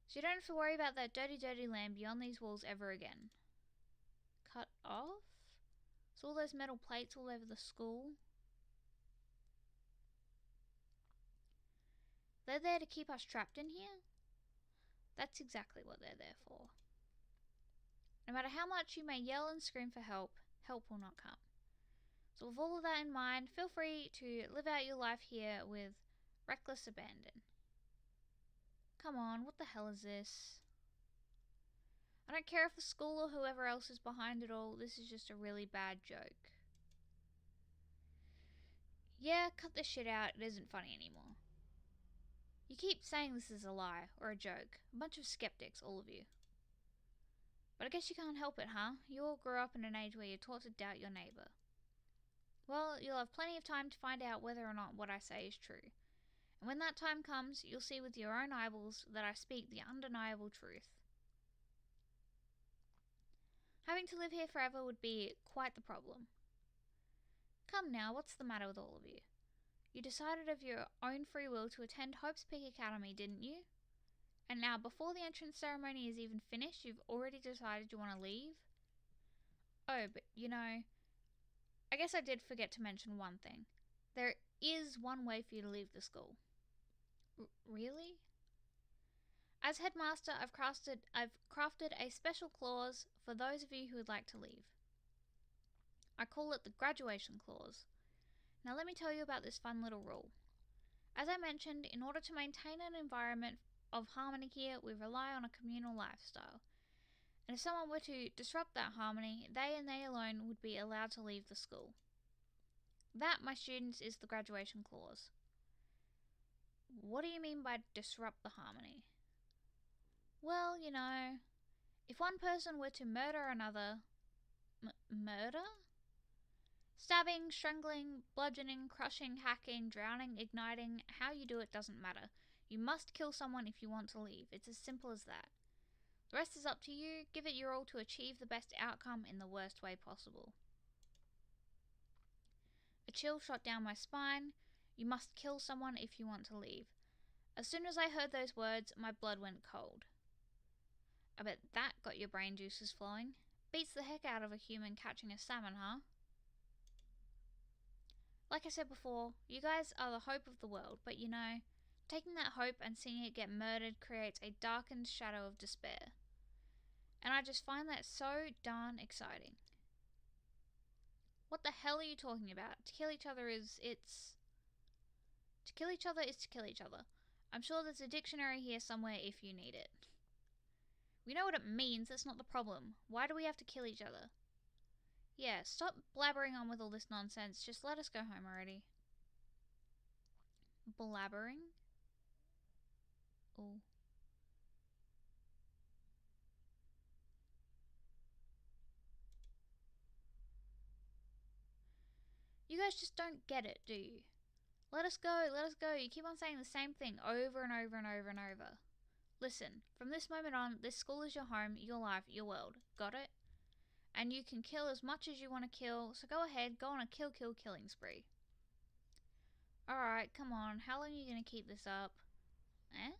So you don't have to worry about that dirty, dirty land beyond these walls ever again. Cut off? So all those metal plates all over the school? They're there to keep us trapped in here? That's exactly what they're there for. No matter how much you may yell and scream for help, help will not come. So with all of that in mind, feel free to live out your life here with reckless abandon. Come on, what the hell is this? I don't care if the school or whoever else is behind it all, this is just a really bad joke. Yeah, cut this shit out, it isn't funny anymore. You keep saying this is a lie, or a joke. A bunch of skeptics, all of you. But I guess you can't help it, huh? You all grew up in an age where you're taught to doubt your neighbour. Well, you'll have plenty of time to find out whether or not what I say is true. And when that time comes, you'll see with your own eyeballs that I speak the undeniable truth. Having to live here forever would be quite the problem. Come now, what's the matter with all of you? You decided of your own free will to attend Hope's Peak Academy, didn't you? And now, before the entrance ceremony is even finished, you've already decided you want to leave? Oh, but you know, I guess I did forget to mention one thing. There is one way for you to leave the school. Really? As headmaster, I've crafted a special clause for those of you who would like to leave. I call it the graduation clause. Now let me tell you about this fun little rule. As I mentioned, in order to maintain an environment of harmony here, we rely on a communal lifestyle. And if someone were to disrupt that harmony, they and they alone would be allowed to leave the school. That, my students, is the graduation clause. What do you mean by disrupt the harmony? Well, you know, if one person were to murder another... murder? Stabbing, strangling, bludgeoning, crushing, hacking, drowning, igniting, how you do it doesn't matter. You must kill someone if you want to leave. It's as simple as that. The rest is up to you. Give it your all to achieve the best outcome in the worst way possible. A chill shot down my spine. You must kill someone if you want to leave. As soon as I heard those words, my blood went cold. I bet that got your brain juices flowing. Beats the heck out of a human catching a salmon, huh? Like I said before, you guys are the hope of the world, but you know, taking that hope and seeing it get murdered creates a darkened shadow of despair. And I just find that so darn exciting. What the hell are you talking about? To kill each other is to kill each other is to kill each other. I'm sure there's a dictionary here somewhere if you need it. We know what it means, that's not the problem. Why do we have to kill each other? Yeah, stop blabbering on with all this nonsense, just let us go home already. Blabbering? Oh. You guys just don't get it, do you? Let us go, let us go. You keep on saying the same thing over and over and over and over. Listen, from this moment on, this school is your home, your life, your world. Got it? And you can kill as much as you want to kill, so go ahead, go on a killing spree. Alright, come on, how long are you going to keep this up? Eh?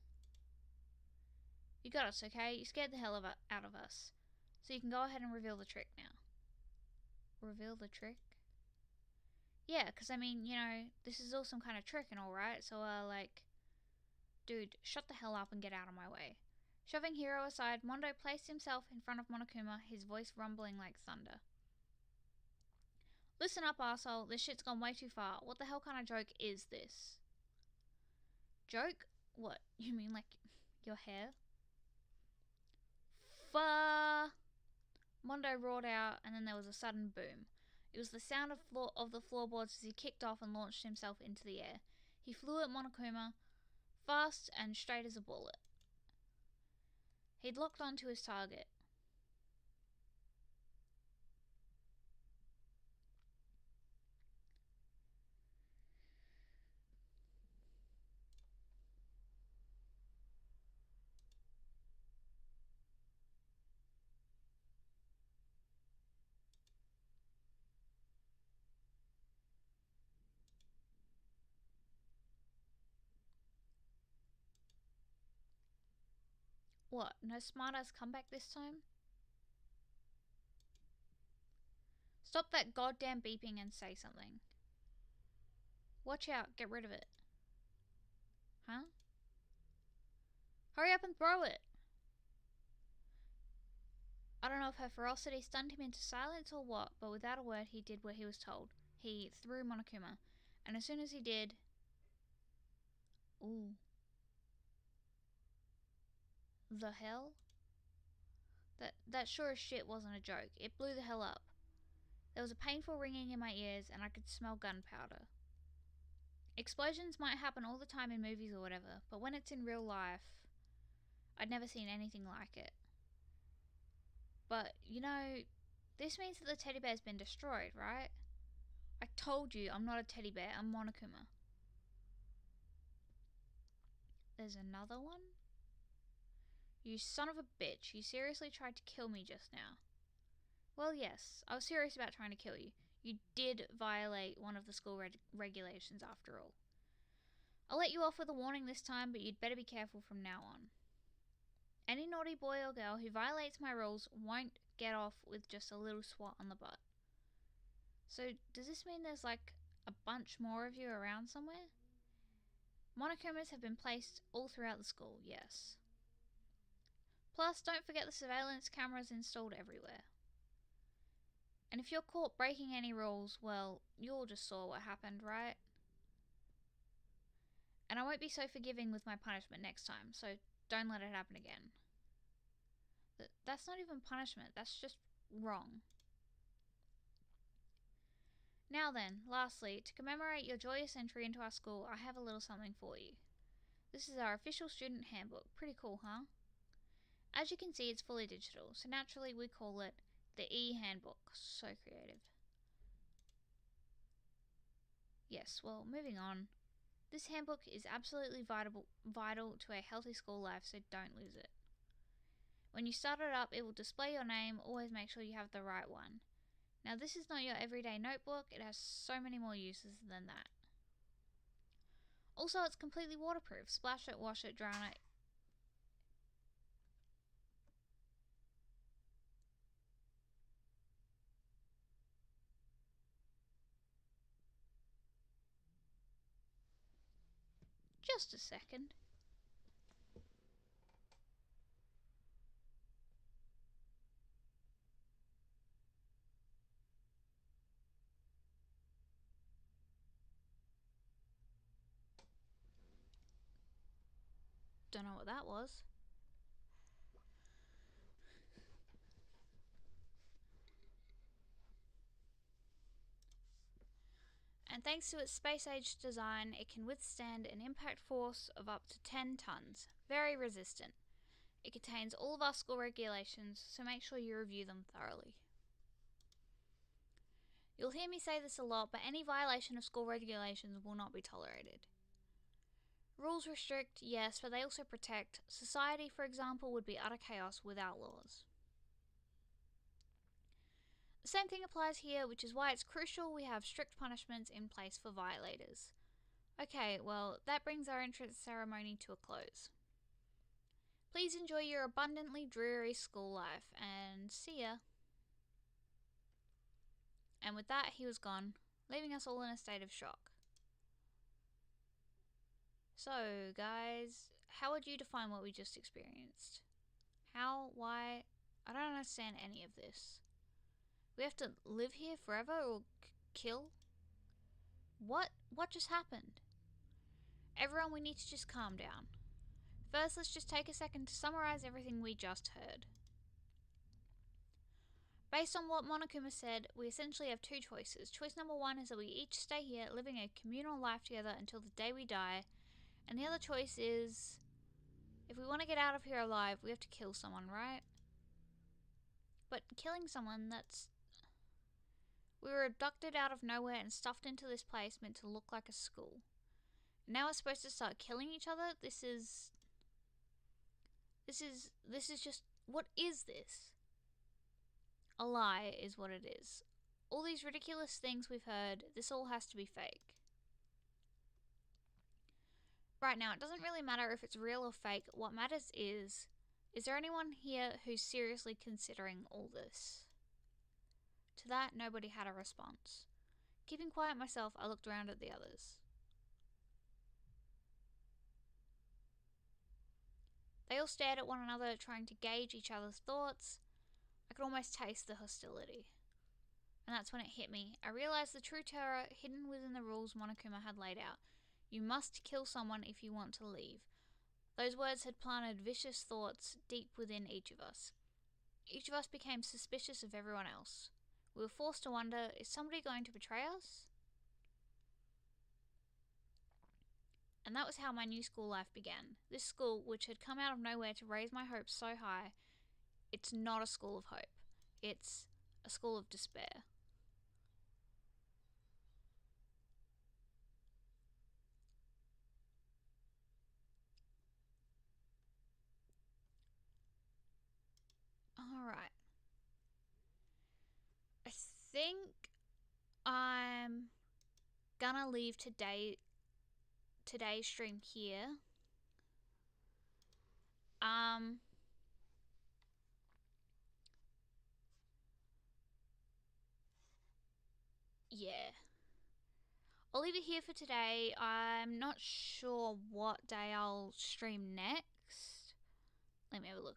You got us, okay? You scared the hell out of us. So you can go ahead and reveal the trick now. Reveal the trick? Yeah, because I mean, you know, this is all some kind of trick and all, right? So, like, dude, shut the hell up and get out of my way. Shoving Hiro aside, Mondo placed himself in front of Monokuma, his voice rumbling like thunder. Listen up, arsehole. This shit's gone way too far. What the hell kind of joke is this? Joke? What? You mean like your hair? Mondo roared out, and then there was a sudden boom. It was the sound of the floorboards as he kicked off and launched himself into the air. He flew at Monokuma, fast and straight as a bullet. He'd locked onto his target. What, no smart-ass comeback this time? Stop that goddamn beeping and say something. Watch out, get rid of it. Huh? Hurry up and throw it! I don't know if her ferocity stunned him into silence or what, but without a word he did what he was told. He threw Monokuma, and as soon as he did... Ooh. The hell? That sure as shit wasn't a joke. It blew the hell up. There was a painful ringing in my ears, and I could smell gunpowder. Explosions might happen all the time in movies or whatever, but when it's in real life, I'd never seen anything like it. But, you know, this means that the teddy bear's been destroyed, right? I told you I'm not a teddy bear, I'm Monokuma. There's another one? You son of a bitch, you seriously tried to kill me just now. Well, yes, I was serious about trying to kill you. You did violate one of the school regulations after all. I'll let you off with a warning this time, but you'd better be careful from now on. Any naughty boy or girl who violates my rules won't get off with just a little swat on the butt. So, does this mean there's like a bunch more of you around somewhere? Monokumas have been placed all throughout the school, yes. Plus, don't forget the surveillance cameras installed everywhere. And if you're caught breaking any rules, well, you all just saw what happened, right? And I won't be so forgiving with my punishment next time, so don't let it happen again. That's not even punishment, that's just wrong. Now then, lastly, to commemorate your joyous entry into our school, I have a little something for you. This is our official student handbook. Pretty cool, huh? As you can see, it's fully digital, so naturally we call it the e-handbook. So creative. Yes, well, moving on. This handbook is absolutely vital to a healthy school life, so don't lose it. When you start it up, it will display your name. Always make sure you have the right one. Now, this is not your everyday notebook. It has so many more uses than that. Also, it's completely waterproof. Splash it, wash it, drown it. Just a second. Don't know what that was. And thanks to its space-age design, it can withstand an impact force of up to 10 tons. Very resistant. It contains all of our school regulations, so make sure you review them thoroughly. You'll hear me say this a lot, but any violation of school regulations will not be tolerated. Rules restrict, yes, but they also protect. Society, for example, would be utter chaos without laws. The same thing applies here, which is why it's crucial we have strict punishments in place for violators. Okay, well, that brings our entrance ceremony to a close. Please enjoy your abundantly dreary school life, and see ya. And with that, he was gone, leaving us all in a state of shock. So, guys, how would you define what we just experienced? How? Why? I don't understand any of this. We have to live here forever or kill? What just happened? Everyone, we need to just calm down. First, let's just take a second to summarize everything we just heard. Based on what Monokuma said, we essentially have two choices. Choice number one is that we each stay here, living a communal life together until the day we die. And the other choice is, if we want to get out of here alive, we have to kill someone, right? But killing someone, that's... We were abducted out of nowhere and stuffed into this place meant to look like a school. Now we're supposed to start killing each other? This is just... What is this? A lie is what it is. All these ridiculous things we've heard, this all has to be fake. Right now, it doesn't really matter if it's real or fake. What matters is there anyone here who's seriously considering all this? To that, nobody had a response. Keeping quiet myself, I looked around at the others. They all stared at one another, trying to gauge each other's thoughts. I could almost taste the hostility. And that's when it hit me. I realized the true terror hidden within the rules Monokuma had laid out. You must kill someone if you want to leave. Those words had planted vicious thoughts deep within each of us. Each of us became suspicious of everyone else. We were forced to wonder, is somebody going to betray us? And that was how my new school life began. This school, which had come out of nowhere to raise my hopes so high, it's not a school of hope. It's a school of despair. Alright. I think I'm gonna leave today's stream here. Yeah. I'll leave it here for today. I'm not sure what day I'll stream next. Let me have a look.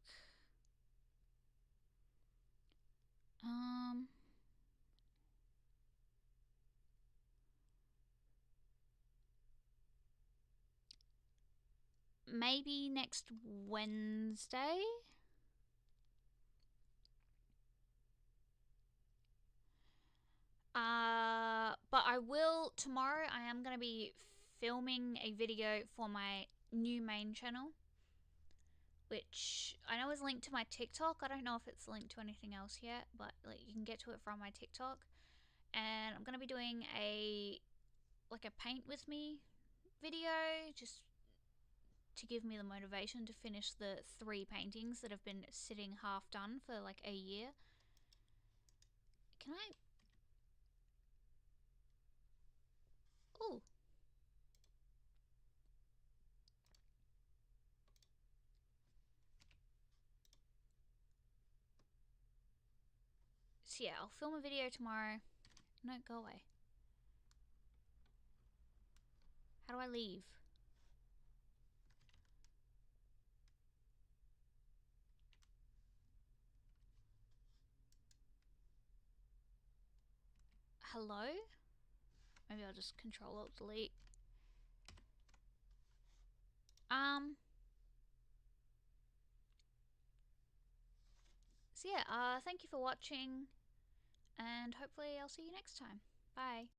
Maybe next Wednesday? But I will, tomorrow I am going to be filming a video for my new main channel, which I know is linked to my TikTok. I don't know if it's linked to anything else yet, but like you can get to it from my TikTok. And I'm going to be doing a paint with me video, just to give me the motivation to finish the 3 paintings that have been sitting half done for like a year. Can I... Ooh. So yeah, I'll film a video tomorrow. No, go away. How do I leave? hello. Maybe I'll just Control Alt Delete. So yeah, thank you for watching, and hopefully I'll see you next time. Bye.